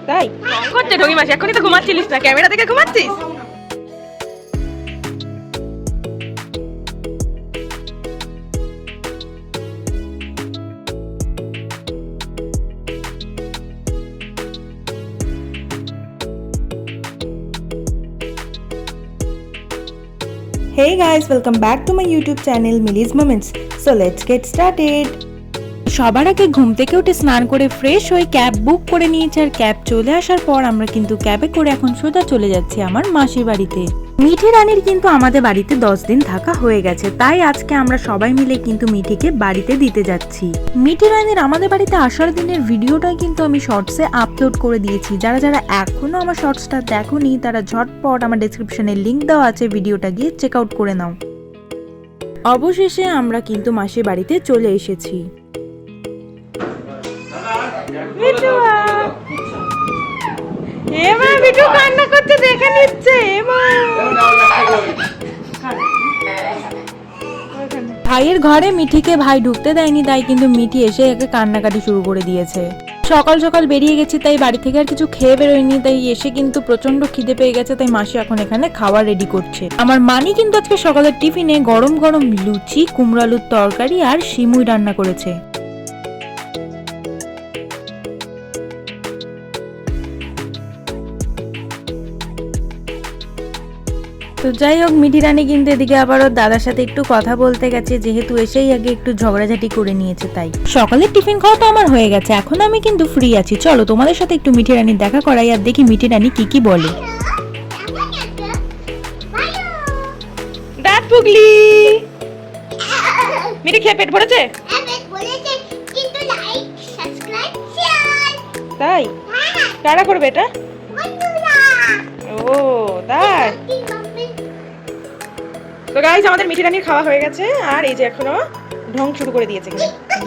তাই করছে ঢঙ্গি মাসি, এখনই তো ঘুমাচ্ছিলিস না, ক্যামেরা থেকে ঘুমাচ্ছিস? Hey guys, welcome back to my YouTube channel Millie's Moments. So let's get started. সবার আগে ঘুম থেকে উঠে স্নান করে ফ্রেশ হয়ে ক্যাব বুক করে নিয়েছি, আর ক্যাব চলে আসার পর আমরা কিন্তু ক্যাবে করে এখন সোজা চলে যাচ্ছি আমার মাসির বাড়িতে। মিঠি রানীর কিন্তু আমাদের বাড়িতে 10 দিন থাকা হয়ে গেছে, তাই আজকে আমরা সবাই মিলে কিন্তু মিঠিকে বাড়িতে দিতে যাচ্ছি। মিঠি রানীর আমাদের বাড়িতে আসার দিনের ভিডিওটা কিন্তু আমি শর্টসে আপলোড করে দিয়েছি, যারা যারা এখনো আমার শর্টসটা দেখোনি তারা ঝটপট আমার ডেসক্রিপশনে লিংক দেওয়া আছে, ভিডিওটা গিয়ে চেক আউট করে নাও। অবশেষে আমরা কিন্তু মাসির বাড়িতে চলে এসেছি। বিটু কান্না করছে, দেখে নিচ্ছে। ভাইয়ের ঘরে মিঠিকে ভাই ঢুকতে দেয়নি, তাই কিন্তু মিঠি এসে একে কান্নাকাটি শুরু করে দিয়েছে। সকাল সকাল বেরিয়ে গেছি, তাই বাড়ি থেকে আর কিছু খেয়ে বেরোয়নি, তাই এসে কিন্তু প্রচন্ড খিদে পেয়ে গেছে, তাই মাসি এখন এখানে খাবার রেডি করছে। আমার মানি কিন্তু আজকে সকালের টিফিনে গরম গরম লুচি, কুমড়ো আলুর তরকারি আর সিমুই রান্না করেছে। তো যাই হোক, মিঠি রানী কিন্তু এদিকে আবার ওর দাদার সাথে একটু কথা বলতে গেছে, যেহেতু এসেই আগে একটু ঝগড়াঝাটি করে নিয়েছে। তাই সকালের টিফিন খাওয়া তো আমার হয়ে গেছে, এখন আমি কিন্তু ফ্রি আছি। চলো তোমাদের সাথে একটু মিঠি রানীর দেখা করাই, আর দেখি মিঠি রানী কি বলে। দাঁত পুগলি, মিঠি খেয়ে পেট ভরেছে? তাই কারা করবে এটা? ও তাই। তো গাইস, আমাদের মিঠি রানীর খাওয়া হয়ে গেছে, আর এই যে এখনো ঢং শুরু করে দিয়েছে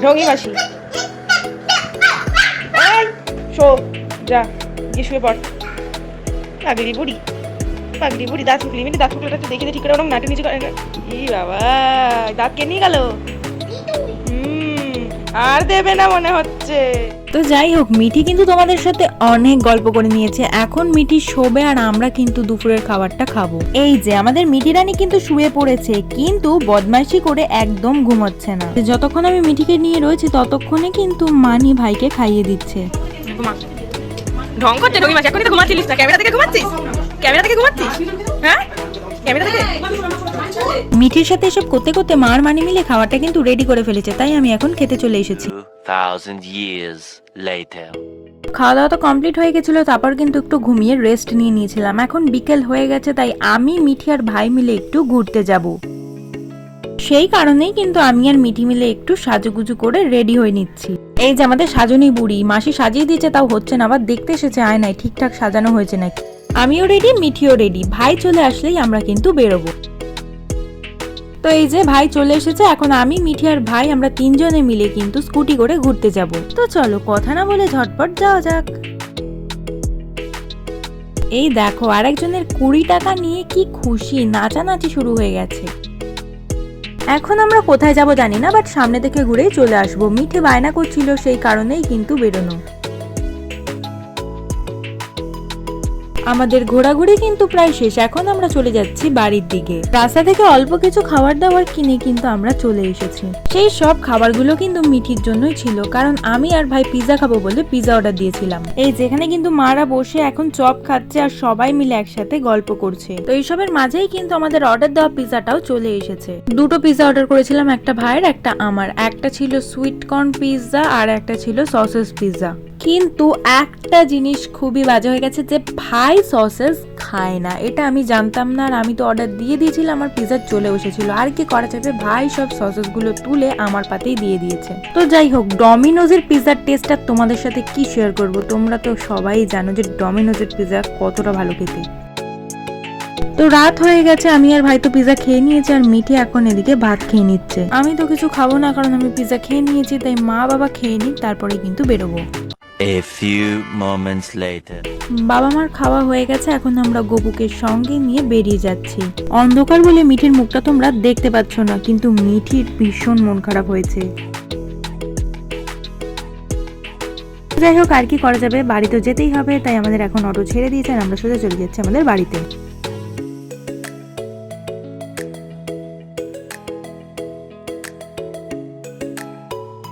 ঢঙ্গি মাসি। শো যা গিয়ে শুয়ে পড়। পাগলি বুড়ি, পাগলি বুড়ি। দাঁত ফুকলি, মিঠি দাঁত ফুকলিটা একটু দেখে ঠিক করে ওরকম নাটে নিচে করে। ই বাবা, দাঁত কে নিয়ে গেল? আর দেবে না মনে হচ্ছে। তো যাই হোক, মিঠি কিন্তু তোমাদের সাথে অনেক গল্প করে নিয়েছে, এখন মিঠি শোবে আর আমরা কিন্তু দুপুরের খাবারটা খাবো। এই যে আমাদের মিঠি রানী কিন্তু শুয়ে পড়েছে, কিন্তু বদমাইশি করে একদম ঘুমাচ্ছে না। যতক্ষণ আমি মিঠিকে নিয়ে রয়েছি ততক্ষণে কিন্তু মানি ভাইকে খাইয়ে দিচ্ছে। ঢং করছে ঢঙ্গি মাসি, এখনই তো ঘুমাচ্ছিলিস না, ক্যামেরা থেকে ঘুমাচ্ছিস? ক্যামেরা থেকে ঘুমাচ্ছিস? হ্যাঁ, ক্যামেরা থেকে। মিঠির সাথে এসব করতে করতে মার মানি মিলে খাবারটা কিন্তু রেডি করে ফেলেছে, তাই আমি এখন খেতে চলে এসেছি। 2000 years later. খাওয়া দাওয়া তো কমপ্লিট হয়ে গেছিল, তারপর কিন্তু একটু ঘুমিয়ে রেস্ট নিয়ে নিয়েছিলাম। এখন বিকেল হয়ে গেছে, তাই আমি মিঠি আর ভাই মিলে একটু ঘুরতে যাব। সেই কারণেই কিন্তু আমি আর মিঠি মিলে একটু সাজুগুজু করে রেডি হয়ে নিচ্ছি। এই যে আমাদের সাজনী বুড়ি, মাসি সাজিয়ে দিয়েছে, তাও হচ্ছে না, আবার দেখতে এসেছে আয়নায় ঠিকঠাক সাজানো হয়েছে নাকি। আমিও রেডি, মিঠিও রেডি, ভাই চলে আসলেই আমরা কিন্তু বেরোবো। তো এই যে ভাই চলে এসেছে, এখন আমি মিঠি আর ভাই আমরা তিনজনে মিলে কিন্তু স্কুটি করে ঘুরতে যাব। তো চলো কথা না বলে ঝটপট যাওয়া যাক। এই দেখো, আরেকজনের 20 টাকা নিয়ে কি খুশি, নাচানাচি শুরু হয়ে গেছে। এখন আমরা কোথায় যাব জানি না, বাট সামনে থেকে ঘুরেই চলে আসবো। মিঠি বায়না করছিল, সেই কারণেই কিন্তু বেরোনো। আমাদের ঘোরাঘুরি কিন্তু প্রায় শেষ, এখন আমরা চলে যাচ্ছি বাড়ির দিকে। রাস্তা থেকে অল্প কিছু খাবার দাবার কিনে কিন্তু আমরা চলে এসেছি। সেই সব খাবারগুলো কিন্তু মিঠির জন্যই ছিল, কারণ আমি আর ভাই পিৎজা খাবো বলে পিৎজা অর্ডার দিয়েছিলাম। এই যেখানে কিন্তু মারা বসে এখন চপ খাচ্ছে, আর সবাই মিলে একসাথে গল্প করছে। তো এইসবের মাঝেই কিন্তু আমাদের অর্ডার দেওয়া পিৎজাটাও চলে এসেছে। দুটো পিৎজা অর্ডার করেছিলাম, একটা ভাইয়ের একটা আমার। একটা ছিল সুইট কর্ন পিৎজা আর একটা ছিল সসেস পিৎজা। কিন্তু একটা জিনিস খুবই বাজে হয়ে গেছে, যে ভাই সসেস খায় না। এটা আমি জানতাম না, আর আমি তো অর্ডার দিয়ে দিয়েছিলাম, আমার পিৎজা চলে এসেছিল। আর কি করা যাবে, ভাই সব সসেস গুলো তুলে আমার পাতেই দিয়ে দিয়েছে। তো যাই হোক, ডমিনোজের পিৎজার টেস্টটা তোমাদের সাথে কি শেয়ার করব, তোমরা তো সবাই জানো যে ডমিনোজের পিৎজা কতটা ভালো খেতে। তো রাত হয়ে গেছে, আমি আর ভাই তো পিৎজা খেয়ে নিয়েছি, আর মিঠি এখন এদিকে ভাত খেয়ে নিচ্ছে। আমি তো কিছু খাবো না, কারণ আমি পিৎজা খেয়ে নিয়েছি, তাই মা বাবা খেয়ে নিক, তারপরে কিন্তু বেরোবো। A few moments later. বাবা মার খাওয়া হয়ে গেছে, এখন আমরা গপুকে সঙ্গে নিয়ে বেরিয়ে যাচ্ছি। অন্ধকার বলে মিঠির মুখটা তোমরা দেখতে পাচ্ছ না, কিন্তু মিঠির ভীষণ মন খারাপ হয়েছে। যাই হোক, আর কি করা যাবে, বাড়ি তো যেতেই হবে, তাই আমাদের এখন অটো ছেড়ে দিয়েছে আর আমরা সোজা চলে যাচ্ছি আমাদের বাড়িতে।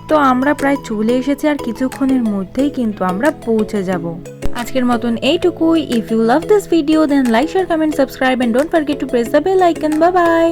তো আমরা প্রায় চলে এসেছি, আর কিছুক্ষণের মধ্যেই কিন্তু আমরা পৌঁছে যাব। আজকের মতন এইটুকুই। If you love this video then like, share, comment, subscribe and don't forget to press the bell icon. Bye by.